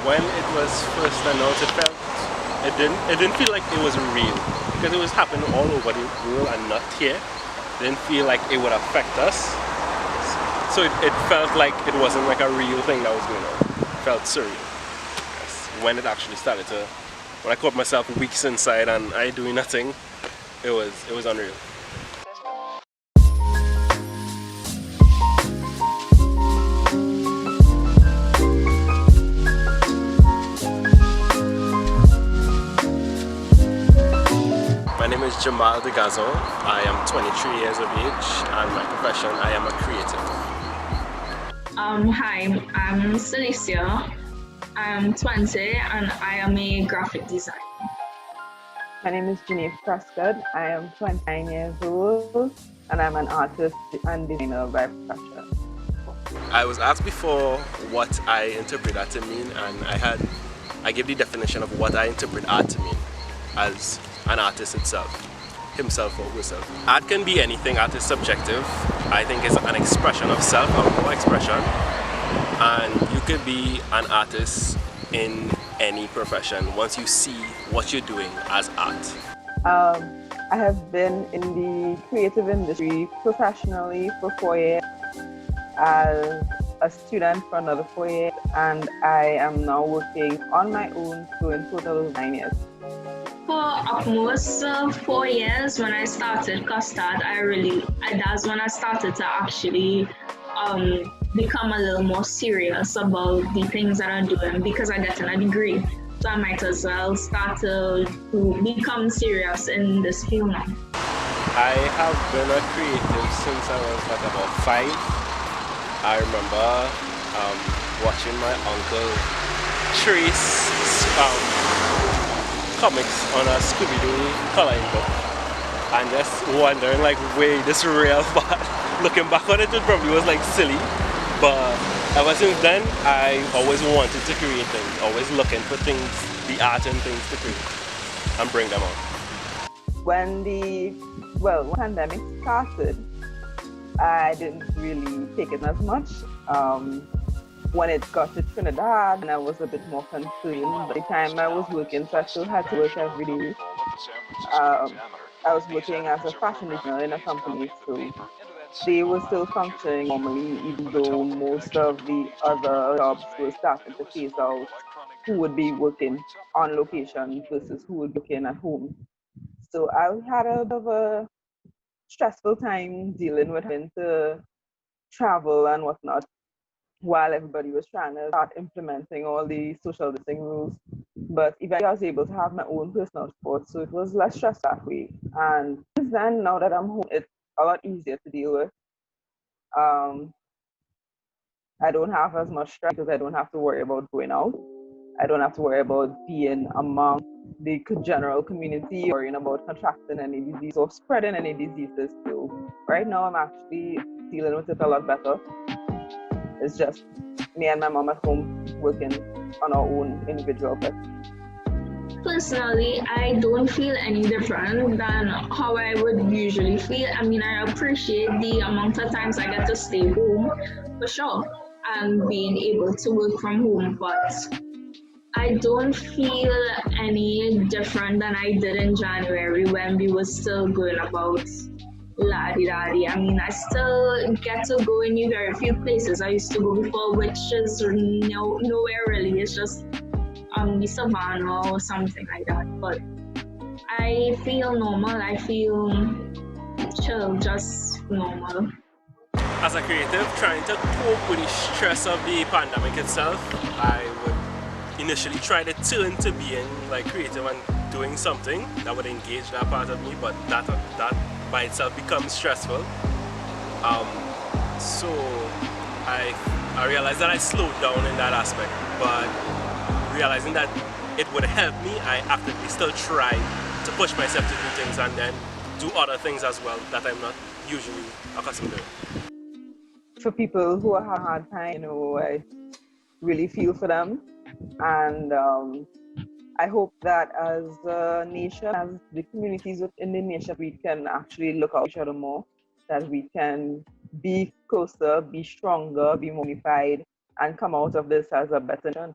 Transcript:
When it was first announced, it didn't feel like it was real because it was happening all over the world and not here. It didn't feel like it would affect us. So it felt like it wasn't like a real thing that was going on. It felt surreal. When it actually started to, when I caught myself weeks inside and I doing nothing, it was unreal. My name is Jamaal de Gazon. I am 23 years of age and my profession, I am a creative. Hi, I'm Selecia. I'm 20 and I am a graphic designer. My name is Genieve Prescod. I am 29 years old and I'm an artist and designer by profession. I was asked before what I interpret art to mean, and I gave the definition of what I interpret art to mean as an artist himself or herself. Art can be anything. Art is subjective. I think it's an expression of self, a raw expression, and you could be an artist in any profession once you see what you're doing as art. I have been in the creative industry professionally for 4 years, as a student for another 4 years, and I am now working on my own, so in total 9 years. For almost 4 years when I started Custard, that's when I started to actually become a little more serious about the things that I'm doing because I get a degree. So I might as well start to become serious in this field now. I have been a creative since I was like about 5. I remember watching my uncle trace comics on a Scooby-Doo coloring book and just wondering like, wait, this is real, but looking back on it, it probably was like silly, but ever since then I always wanted to create things, always looking for things, the art and things to create and bring them out. When the pandemic started, I didn't really take it as much. When it got to Trinidad, and I was a bit more concerned. By the time I was working, so I still had to work every day. I was working as a fashion designer in a company, so they were still functioning normally, even though most of the other jobs were starting to phase out who would be working on location versus who would be working at home. So I had a bit of a stressful time dealing with having to travel and whatnot, while everybody was trying to start implementing all the social distancing rules. But eventually I was able to have my own personal sport, so it was less stress that way. And since then, now that I'm home, it's a lot easier to deal with. I don't have as much stress because I don't have to worry about going out. I don't have to worry about being among the general community, worrying about contracting any disease or spreading any diseases. So right now I'm actually dealing with it a lot better. It's just me and my mom at home working on our own individual pets. Personally, I don't feel any different than how I would usually feel. I mean, I appreciate the amount of times I get to stay home, for sure, and being able to work from home, but I don't feel any different than I did in January when we were still going about la-di-da-di. I mean, I still get to go in very few places I used to go before, which is nowhere really. It's just the savannah or something like that. But I feel normal. I feel chill, just normal. As a creative, trying to cope with the stress of the pandemic itself, I would initially try to turn to being like creative and doing something that would engage that part of me, but that by itself becomes stressful. So I realized that I slowed down in that aspect, but realizing that it would help me, I actively still try to push myself to do things and then do other things as well that I'm not usually accustomed to. For people who have a hard time, I really feel for them. And I hope that as a nation, as the communities within the nation, we can actually look out each other more, that we can be closer, be stronger, be more unified, and come out of this as a better nation.